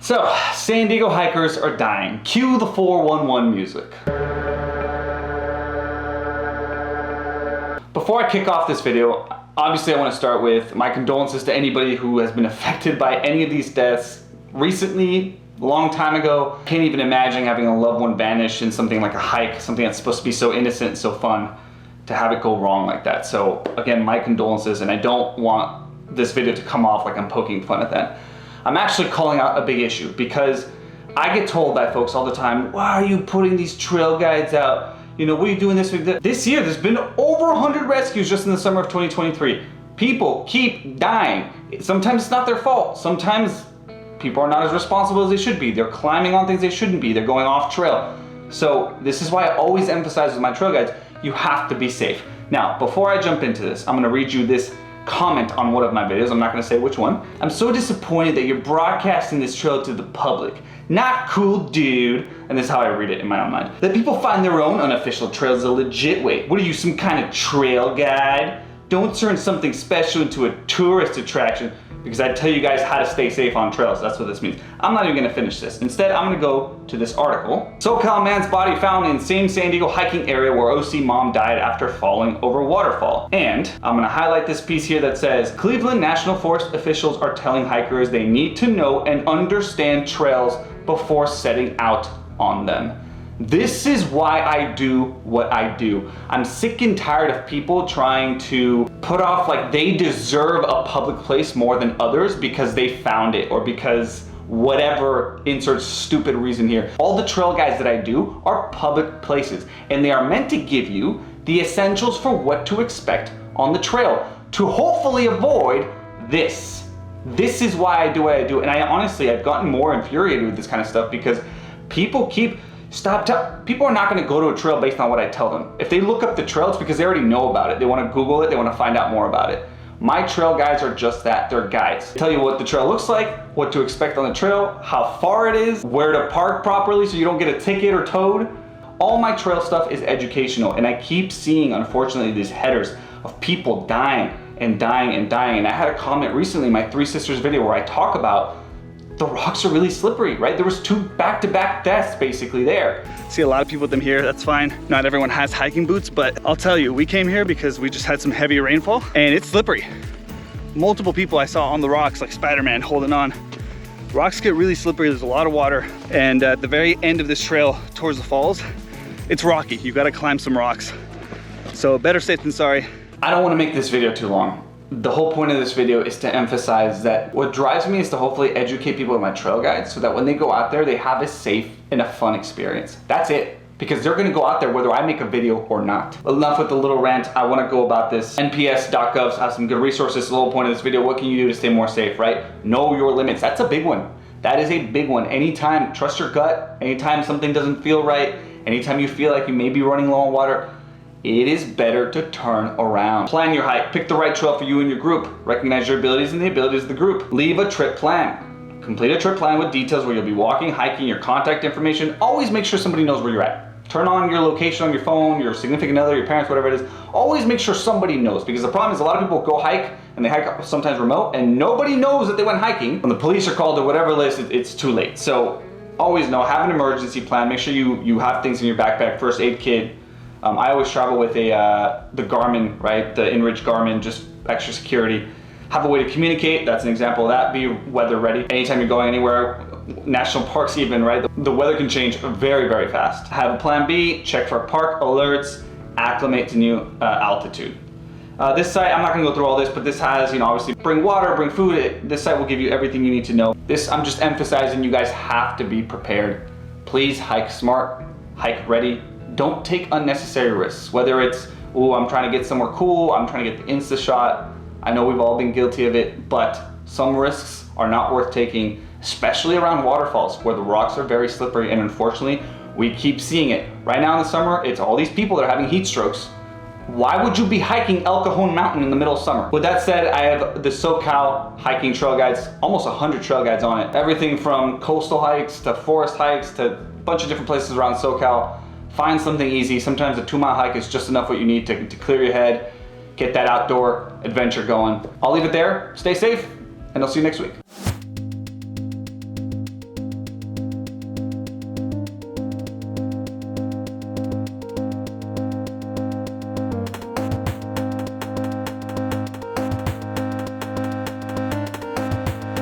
So, San Diego hikers are dying. Cue the 411 music. Before I kick off this video, obviously I want to start with my condolences to anybody who has been affected by any of these deaths recently, a long time ago. Can't even imagine having a loved one vanish in something like a hike, something that's supposed to be so innocent and so fun, to have it go wrong like that. So again, my condolences, and I don't want this video to come off like I'm poking fun at that. I'm actually calling out a big issue because I get told by folks all the time, why are you putting these trail guides out? You know, what are you doing this week? This year, there's been over 100 rescues just in the summer of 2023. People keep dying. Sometimes it's not their fault. Sometimes people are not as responsible as they should be. They're climbing on things they shouldn't be. They're going off trail. So this is why I always emphasize with my trail guides, you have to be safe. Now, before I jump into this, I'm gonna read you this comment on one of my videos. I'm not gonna say which one. I'm so disappointed that you're broadcasting this trail to the public. Not cool, dude. And this is how I read it in my own mind. That people find their own unofficial trails is a legit way. What are you, some kind of trail guide? Don't turn something special into a tourist attraction, because I tell you guys how to stay safe on trails. That's what this means. I'm not even gonna finish this. Instead, I'm gonna go to this article. SoCal man's body found in same San Diego hiking area where OC mom died after falling over waterfall. And I'm gonna highlight this piece here that says, Cleveland National Forest officials are telling hikers they need to know and understand trails before setting out on them. This is why I do what I do. I'm sick and tired of people trying to put off like they deserve a public place more than others because they found it or because whatever, insert stupid reason here. All the trail guides that I do are public places, and they are meant to give you the essentials for what to expect on the trail to hopefully avoid this. This is why I do what I do. And I've gotten more infuriated with this kind of stuff because people keep people are not gonna go to a trail based on what I tell them. If they look up the trail, it's because they already know about it. They wanna Google it, they wanna find out more about it. My trail guides are just that, they're guides. They tell you what the trail looks like, what to expect on the trail, how far it is, where to park properly so you don't get a ticket or towed. All my trail stuff is educational, and I keep seeing, unfortunately, these headers of people dying and dying and dying. And I had a comment recently in my Three Sisters video where I talk about the rocks are really slippery, right? There was 2 back-to-back deaths basically there. See a lot of people with them here, that's fine. Not everyone has hiking boots, but I'll tell you, we came here because we just had some heavy rainfall and it's slippery. Multiple people I saw on the rocks like Spider-Man holding on. Rocks get really slippery, there's a lot of water. And at the very end of this trail towards the falls, it's rocky. You gotta climb some rocks. So better safe than sorry. I don't wanna make this video too long. The whole point of this video is to emphasize that what drives me is to hopefully educate people in my trail guides so that when they go out there, they have a safe and a fun experience. That's it. Because they're gonna go out there whether I make a video or not. Enough with the little rant. I wanna go about this. NPS.gov has some good resources. The whole point of this video, what can you do to stay more safe, right? Know your limits. That's a big one. That is a big one. Anytime, trust your gut. Anytime something doesn't feel right, anytime you feel like you may be running low on water, it is better to turn around. Plan your hike, pick the right trail for you and your group. Recognize your abilities and the abilities of the group. Leave a trip plan. Complete a trip plan with details where you'll be walking, hiking, your contact information. Always make sure somebody knows where you're at. Turn on your location on your phone, your significant other, your parents, whatever it is. Always make sure somebody knows, because the problem is a lot of people go hike and they hike sometimes remote and nobody knows that they went hiking. When the police are called or whatever list, it's too late. So always know, have an emergency plan. Make sure you have things in your backpack, first aid kit. I always travel with the Garmin, right? The inReach Garmin, just extra security. Have a way to communicate, that's an example of that. Be weather ready. Anytime you're going anywhere, national parks even, right? The weather can change very, very fast. Have a plan B, check for park alerts, acclimate to new altitude. This site, I'm not gonna go through all this, but this has, obviously bring water, bring food. This site will give you everything you need to know. I'm just emphasizing you guys have to be prepared. Please hike smart, hike ready. Don't take unnecessary risks, whether it's, oh, I'm trying to get somewhere cool, I'm trying to get the Insta shot. I know we've all been guilty of it, but some risks are not worth taking, especially around waterfalls where the rocks are very slippery, and unfortunately, we keep seeing it. Right now in the summer, it's all these people that are having heat strokes. Why would you be hiking El Cajon Mountain in the middle of summer? With that said, I have the SoCal hiking trail guides, almost 100 trail guides on it. Everything from coastal hikes to forest hikes to a bunch of different places around SoCal. Find something easy. Sometimes a 2-mile hike is just enough what you need to clear your head, get that outdoor adventure going. I'll leave it there. Stay safe, and I'll see you next week.